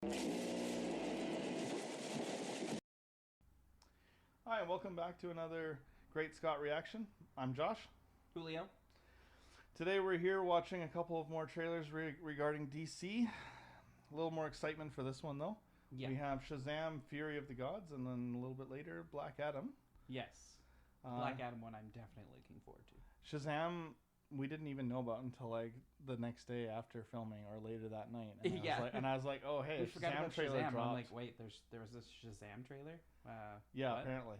Hi, and welcome back to another Great Scott Reaction. I'm Josh. Julio. Today we're here watching a couple of more trailers regarding DC. A little more excitement for this one, though. Yeah. We have Shazam, Fury of the Gods, and then a little bit later, Black Adam. Yes. Black Adam one I'm definitely looking forward to. Shazam, we didn't even know about until like the next day after filming or later that night. And I was like, oh hey, we a forgot Shazam about trailer Shazam. dropped. I'm like, wait, there was this Shazam trailer? Yeah, what? apparently.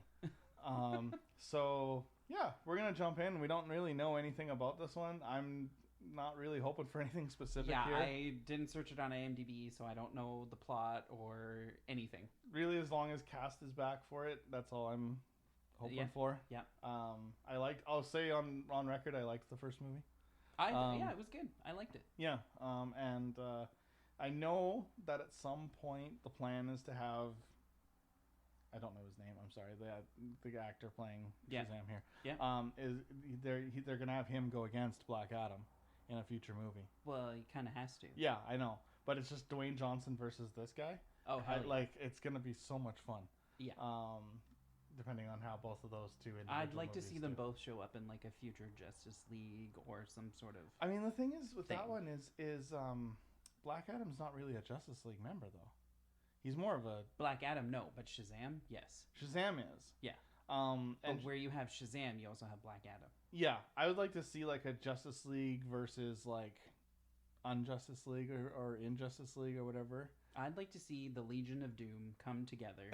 So yeah, we're gonna jump in. We don't really know anything about this one. I'm not really hoping for anything specific here. Yeah, I didn't search it on IMDb, so I don't know the plot or anything. Really, as long as cast is back for it, that's all I'm hoping for. Yeah. I'll say on record, I liked the first movie. Yeah, it was good. I liked it. Yeah. And I know that at some point the plan is to have, I don't know his name. I'm sorry. The actor playing Shazam here. Yeah. Is they're gonna have him go against Black Adam in a future movie. Well, he kind of has to. Yeah, I know. But it's just Dwayne Johnson versus this guy. Oh, hell yeah. It's gonna be so much fun. Yeah. Depending on how both of those two individual I'd like to see them do. both show up in like a future Justice League or some sort of. I mean, the thing is with that one is Black Adam's not really a Justice League member though. He's more of a Black Adam, no, but Shazam, yes. Shazam is. Yeah. And but where you have Shazam, you also have Black Adam. Yeah, I would like to see like a Justice League versus like Unjustice League or Injustice League or whatever. I'd like to see the Legion of Doom come together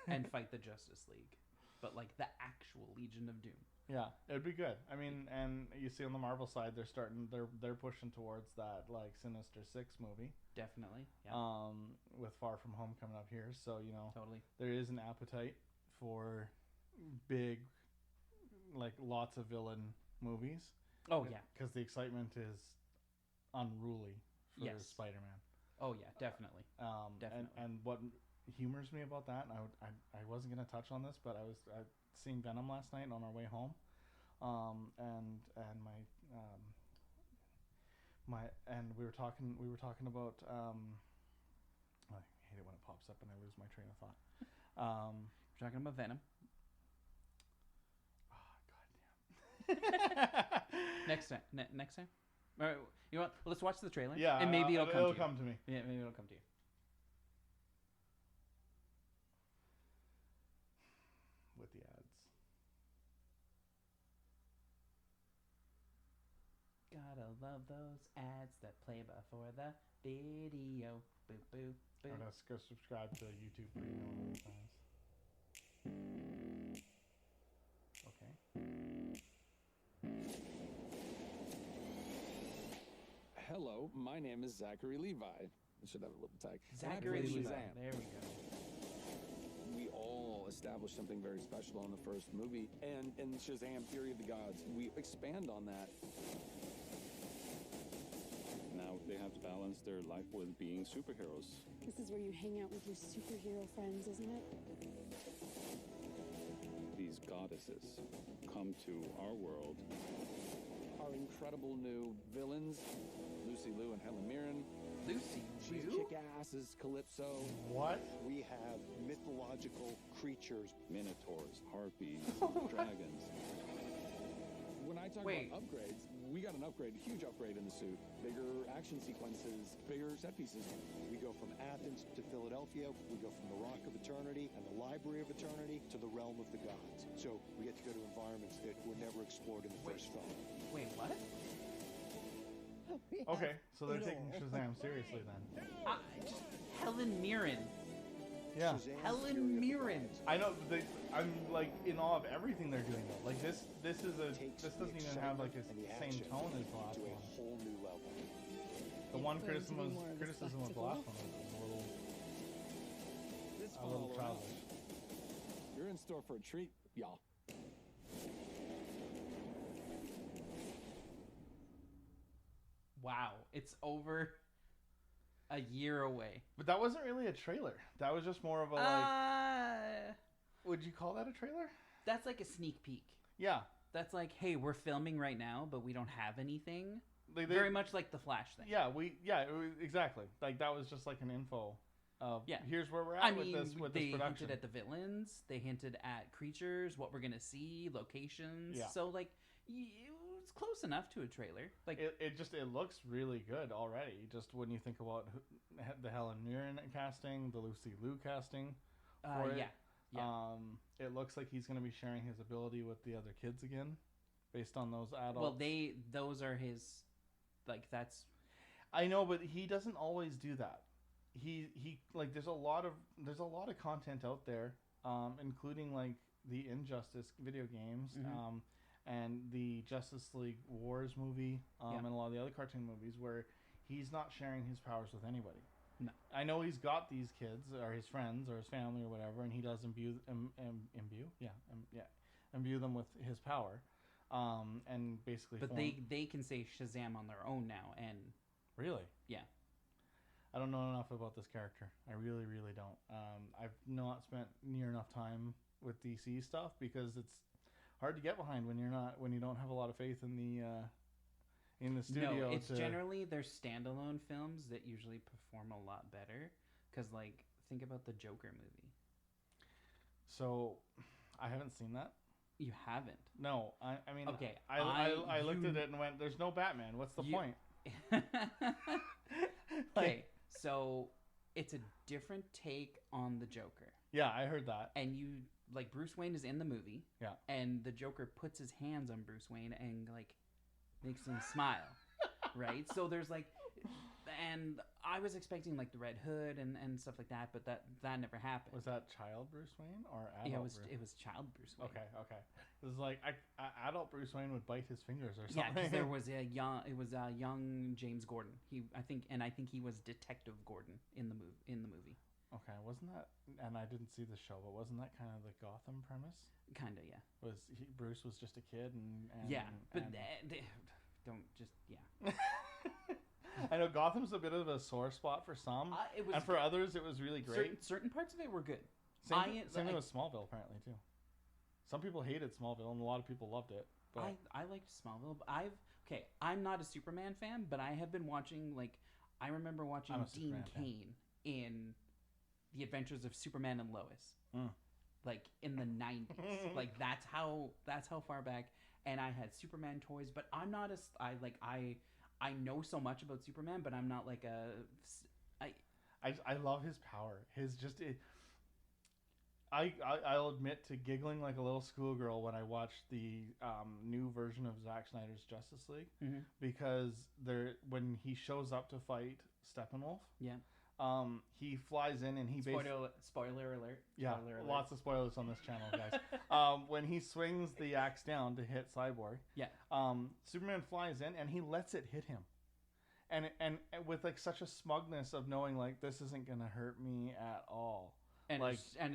and fight the Justice League, but like the actual Legion of Doom. Yeah, it'd be good. I mean, and you see on the Marvel side, they're pushing towards that like Sinister Six movie. Definitely. Yeah. With Far From Home coming up here, so totally there is an appetite for big, like lots of villain movies. Oh yeah, because the excitement is unruly for Spider-Man. Oh yeah, definitely. Definitely. And what humors me about that, and I wasn't gonna touch on this, but I seen Venom last night on our way home, and we were talking about I hate it when it pops up and I lose my train of thought. We're talking about Venom. Oh, goddamn. Next time. Next time. All right, you know what? Let's watch the trailer. Yeah, and maybe it'll come to me. Yeah, maybe it'll come to you. With the ads. Gotta love those ads that play before the video. Boop, boop, boop. I'm gonna go subscribe to YouTube Premium. Okay. Hello, my name is Zachary Levi. I should have a little tag. Zachary Levi. Shazam. There we go. We all established something very special in the first movie, and in Shazam: Fury of the Gods, we expand on that. Now they have to balance their life with being superheroes. This is where you hang out with your superhero friends, isn't it? These goddesses come to our world. Our incredible new villains, Lucy Liu and Helen Mirren. Lucy She's Liu? kick-ass as Calypso. What? We have mythological creatures. Minotaurs, harpies, dragons. When I talk about upgrades, we got an upgrade, a huge upgrade in the suit. Bigger action sequences, bigger set pieces. We go from Athens to Philadelphia. We go from the Rock of Eternity and the Library of Eternity to the Realm of the Gods. So we get to go to environments that were never explored in the first film. Wait, what? Okay, so they're taking Shazam seriously then. Just Helen Mirren. Yeah. Shazam, Helen Fury of the Mirren. Gods I know. I'm like in awe of everything they're doing though. Like this takes doesn't the even have like a excitement and the same action tone as the last to a one. whole new level. The one It's going to be more of a criticism of the last one was This a little fall childish. around, you're in store for a treat, y'all. Wow, it's over a year away. But that wasn't really a trailer. That was just more of a like. Would you call that a trailer? That's like a sneak peek. Yeah. That's like, hey, we're filming right now, but we don't have anything. They Very much like the Flash thing. Yeah, exactly. Like that was just like an info of Yeah. here's where we're at I with mean, this they production. hinted at the villains, they hinted at creatures, what we're gonna see, locations. Yeah. So like, it's close enough to a trailer. Like, It looks really good already. Just when you think about the Helen Mirren casting, the Lucy Liu casting for it. Yeah. It looks like he's going to be sharing his ability with the other kids again, based on those adults. Well, those are his, like, that's. I know, but he doesn't always do that. He like there's a lot of content out there, including like the Injustice video games, and the Justice League Wars movie, and a lot of the other cartoon movies where he's not sharing his powers with anybody. No. I know he's got these kids or his friends or his family or whatever, and he does imbue them with his power, and basically. But they can say Shazam on their own now, and really, yeah. I don't know enough about this character. I really, really don't. I've not spent near enough time with DC stuff because it's hard to get behind when you don't have a lot of faith in the studio. No, it's generally their standalone films that usually perform a lot better. Because, like, think about the Joker movie. So, I haven't seen that. You haven't? No, I mean, okay. I looked at it and went, "There's no Batman. What's the point?" Okay, so it's a different take on the Joker. Yeah, I heard that. And like, Bruce Wayne is in the movie. Yeah. And the Joker puts his hands on Bruce Wayne and, like, makes him smile. Right? So there's, like, and I was expecting, like, the Red Hood and stuff like that, but that never happened. Was that child Bruce Wayne or adult? Yeah, it was child Bruce Wayne. Okay. It was like adult Bruce Wayne would bite his fingers or something. Yeah, because there was a young James Gordon. I think he was Detective Gordon in the movie. Okay, wasn't that? And I didn't see the show, but wasn't that kind of the Gotham premise? Kinda, yeah. Bruce was just a kid and yeah, but don't just yeah. I know Gotham's a bit of a sore spot for some, and for others it was really great. Certain parts of it were good. Same thing with Smallville apparently too. Some people hated Smallville and a lot of people loved it. But I liked Smallville. But I'm not a Superman fan, but I have been watching, like, I remember watching Dean Cain in The Adventures of Superman and Lois, like in the 90s. Like that's how far back. And I had Superman toys, but I'm not I know so much about Superman, but I'm not like I love his power. I'll admit to giggling like a little schoolgirl when I watched the new version of Zack Snyder's Justice League, because when he shows up to fight Steppenwolf, he flies in and he spoiler alert. Yeah, spoiler alert. Lots of spoilers on this channel, guys. When he swings the axe down to hit Cyborg, Superman flies in and he lets it hit him, and with like such a smugness of knowing like this isn't gonna hurt me at all. And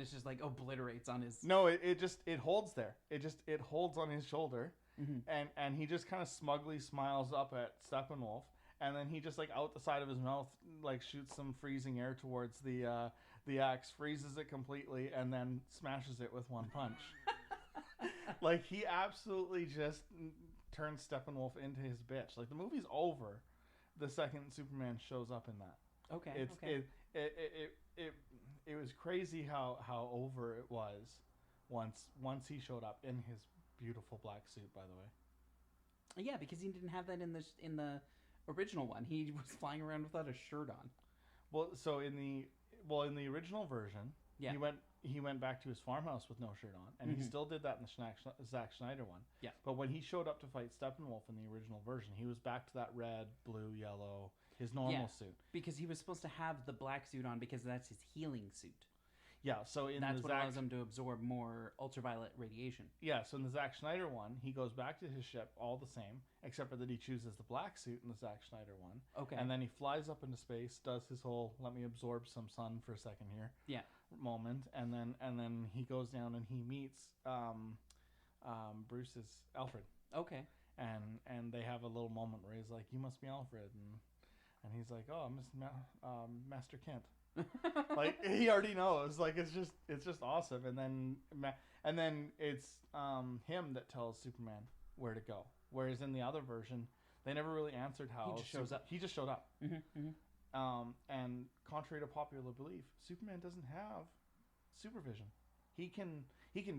it's just like obliterates on his. No, it holds there. It holds on his shoulder, and he just kind of smugly smiles up at Steppenwolf, and then he just like out the side of his mouth like shoots some freezing air towards the axe, freezes it completely, and then smashes it with one punch. Like he absolutely just turns Steppenwolf into his bitch. Like the movie's over the second Superman shows up in that. Okay. It was crazy how over it was once he showed up in his beautiful black suit, by the way. Yeah, because he didn't have that in the original one. He was flying around without a shirt on. Well, so in the original version, he went back to his farmhouse with no shirt on, and he still did that in the Zack Snyder one. Yeah. But when he showed up to fight Steppenwolf in the original version, he was back to that red, blue, yellow, his normal suit. Because he was supposed to have the black suit on because that's his healing suit. Yeah, so that's what allows him to absorb more ultraviolet radiation. Yeah, so in the Zack Snyder one, he goes back to his ship all the same, except for that he chooses the black suit in the Zack Snyder one. Okay. And then he flies up into space, does his whole "let me absorb some sun for a second here" moment, and then he goes down and he meets Bruce's Alfred. Okay. And they have a little moment where he's like, "You must be Alfred," and he's like, "Oh, I'm Master Kent." Like he already knows. Like it's just awesome. And then it's him that tells Superman where to go. Whereas in the other version, they never really answered how he just shows up. He just showed up. And contrary to popular belief, Superman doesn't have supervision. He can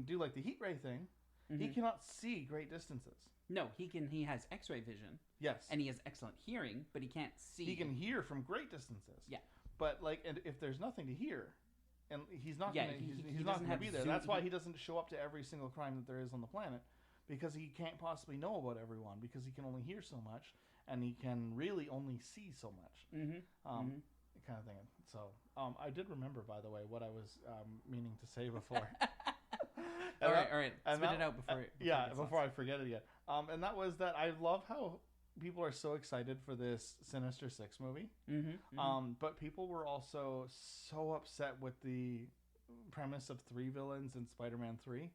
do like the heat ray thing. Mm-hmm. He cannot see great distances. No, he has X-ray vision. Yes. And he has excellent hearing, but he can't see. He can hear from great distances. Yeah. But like, and if there's nothing to hear, and he's not gonna, he's not going to be there. Zoom. That's why he doesn't show up to every single crime that there is on the planet, because he can't possibly know about everyone, because he can only hear so much, and he can really only see so much. Kind of thing. So I did remember, by the way, what I was meaning to say before. all right. Spit it out before I forget it again. And that was that I love how people are so excited for this Sinister Six movie. But people were also so upset with the premise of 3 villains in Spider-Man 3.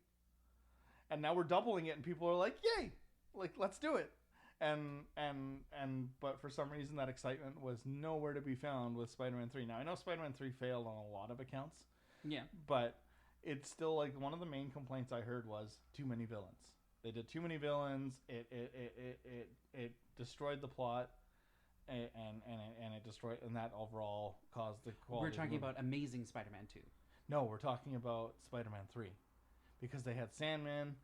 And now we're doubling it, and people are like, "Yay! Like, let's do it." But for some reason, that excitement was nowhere to be found with Spider-Man 3. Now I know Spider-Man 3 failed on a lot of accounts. Yeah. But it's still like one of the main complaints I heard was too many villains. They did too many villains. It destroyed the plot, and it destroyed, and that overall caused the quality. We're talking about Amazing Spider-Man 2. No, we're talking about Spider-Man 3, because they had Sandman,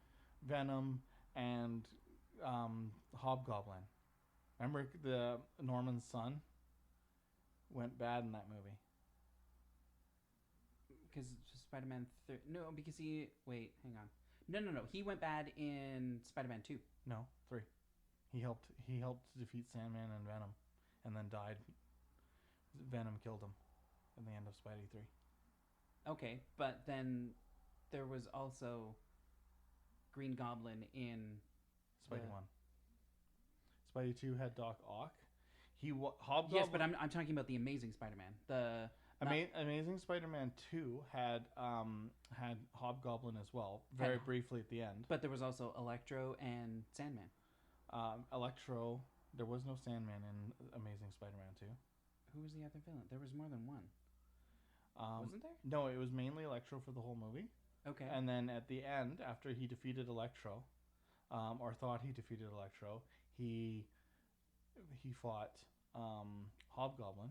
Venom, and Hobgoblin. Remember the Norman's son went bad in that movie. Because Spider-Man because he hang on. No. He went bad in Spider-Man 2. No, 3. He helped defeat Sandman and Venom, and then died. Venom killed him in the end of Spidey 3. Okay, but then there was also Green Goblin in Spidey 1. Spidey 2 had Doc Ock. Hobgoblin. Yes, but I'm talking about the Amazing Spider-Man. Amazing Spider-Man 2 had Hobgoblin as well, very briefly at the end. But there was also Electro and Sandman. Electro. There was no Sandman in Amazing Spider-Man 2. Who was the other villain? There was more than one. Wasn't there? No, it was mainly Electro for the whole movie. Okay. And then at the end, after he defeated Electro, or thought he defeated Electro, he fought Hobgoblin,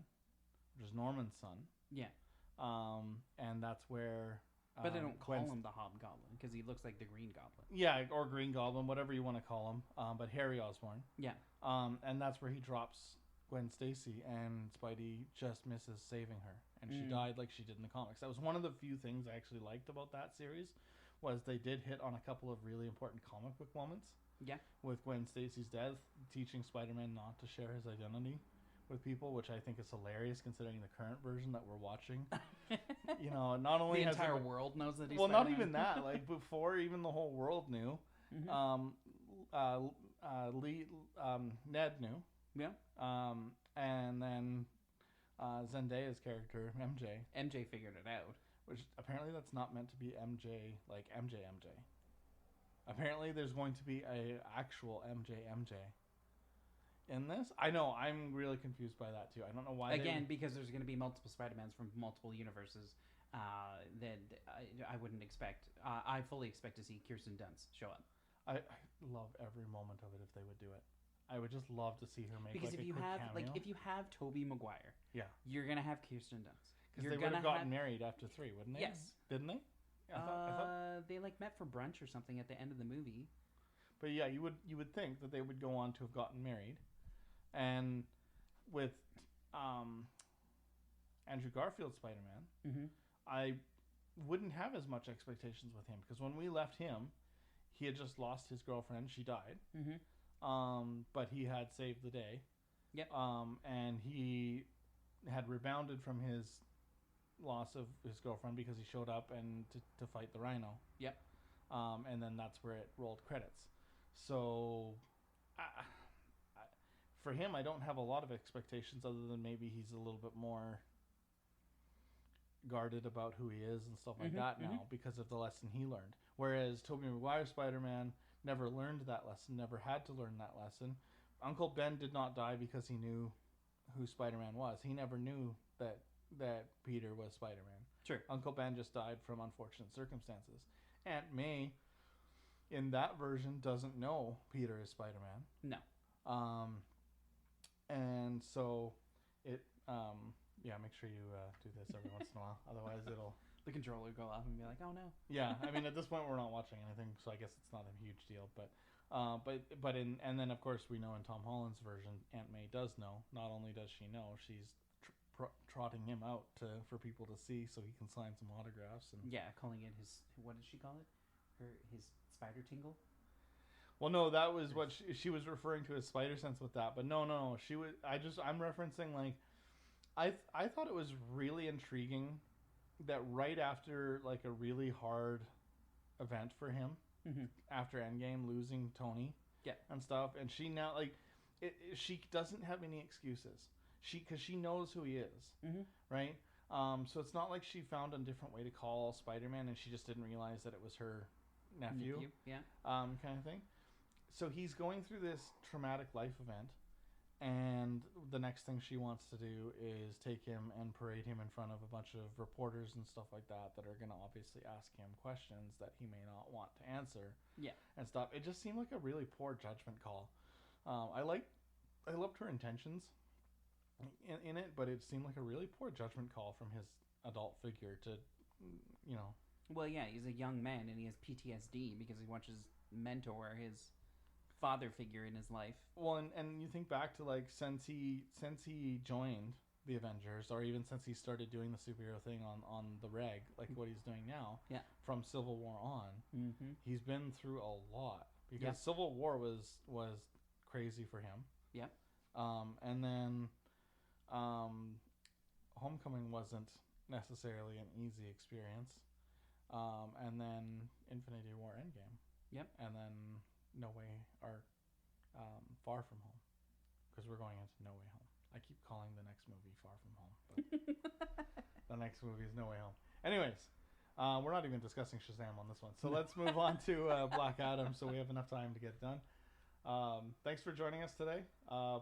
which is Norman's son. Yeah. And that's where... but they don't call him the Hobgoblin, because he looks like the Green Goblin. Yeah, or Green Goblin, whatever you want to call him. But Harry Osborn. Yeah. And that's where he drops Gwen Stacy, and Spidey just misses saving her. And she died like she did in the comics. That was one of the few things I actually liked about that series, was they did hit on a couple of really important comic book moments. Yeah. With Gwen Stacy's death, teaching Spider-Man not to share his identity with people, which I think is hilarious considering the current version that we're watching. You know, not only the entire world knows that he's Spider-Man. Not even that. Like, before even the whole world knew, Ned knew. Yeah. And then Zendaya's character, MJ. MJ figured it out. Which apparently that's not meant to be MJ, like MJ. Apparently there's going to be a actual MJ in this. I know, I'm really confused by that too. I don't know why. Again, because there's going to be multiple Spider-Mans from multiple universes. That I wouldn't expect. I fully expect to see Kirsten Dunst show up. I love every moment of it if they would do it. I would just love to see her make because like if you have cameo. If you have Tobey Maguire, you're gonna have Kirsten Dunst. Because they would have gotten married after 3, wouldn't they? Yes, didn't they? I thought they like met for brunch or something at the end of the movie. But yeah, you would think that they would go on to have gotten married, and with Andrew Garfield's Spider-Man, I wouldn't have as much expectations with him, because when we left him, he had just lost his girlfriend. She died. But he had saved the day. Yep. And he had rebounded from his loss of his girlfriend because he showed up and to fight the Rhino. Yep. And then that's where it rolled credits. So for him, I don't have a lot of expectations other than maybe he's a little bit more guarded about who he is and stuff like that now because of the lesson he learned. Whereas Tobey Maguire's Spider-Man never learned that lesson, never had to learn that lesson. Uncle Ben did not die because he knew who Spider-Man was. He never knew that Peter was Spider-Man. Sure. Uncle Ben just died from unfortunate circumstances. Aunt May, in that version, doesn't know Peter is Spider-Man. No. And so it Yeah, make sure you do this every once in a while. Otherwise, it'll... The controller go off and be like, oh no. Yeah, I mean, at this point, we're not watching anything, so I guess it's not a huge deal. But and then, of course, we know in Tom Holland's version, Aunt May does know. Not only does she know, she's trotting him out for people to see so he can sign some autographs. And yeah, calling it his... What did she call it? His spider tingle? Well, no, that was what she was referring to as spider sense with that. But no. She was. I'm referencing like, I thought it was really intriguing that right after like a really hard event for him, after Endgame losing Tony, and stuff, and she now like, she doesn't have any excuses. Because she knows who he is, right? So it's not like she found a different way to call Spider-Man and she just didn't realize that it was her nephew, kind of thing. So he's going through this traumatic life event, and the next thing she wants to do is take him and parade him in front of a bunch of reporters and stuff like that are going to obviously ask him questions that he may not want to answer, and stuff. It just seemed like a really poor judgment call. I loved her intentions in it, but it seemed like a really poor judgment call from his adult figure to, you know. Well, yeah, he's a young man and he has PTSD because he watches Mentor, his father figure in his life. Well, and you think back to like since he joined the Avengers, or even since he started doing the superhero thing on the reg, like what he's doing now, from Civil War on, he's been through a lot because Civil War was crazy for him. And then Homecoming wasn't necessarily an easy experience. And then Infinity War Endgame. And then No Way, or Far From Home, because we're going into No Way Home. I keep calling the next movie Far From Home, but the next movie is No Way Home. Anyways, we're not even discussing Shazam on this one, so let's move on to Black Adam, so we have enough time to get it done. Thanks for joining us today.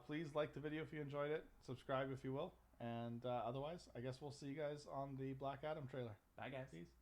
Please like the video if you enjoyed it, subscribe if you will, and otherwise, I guess we'll see you guys on the Black Adam trailer. Bye, guys. Peace.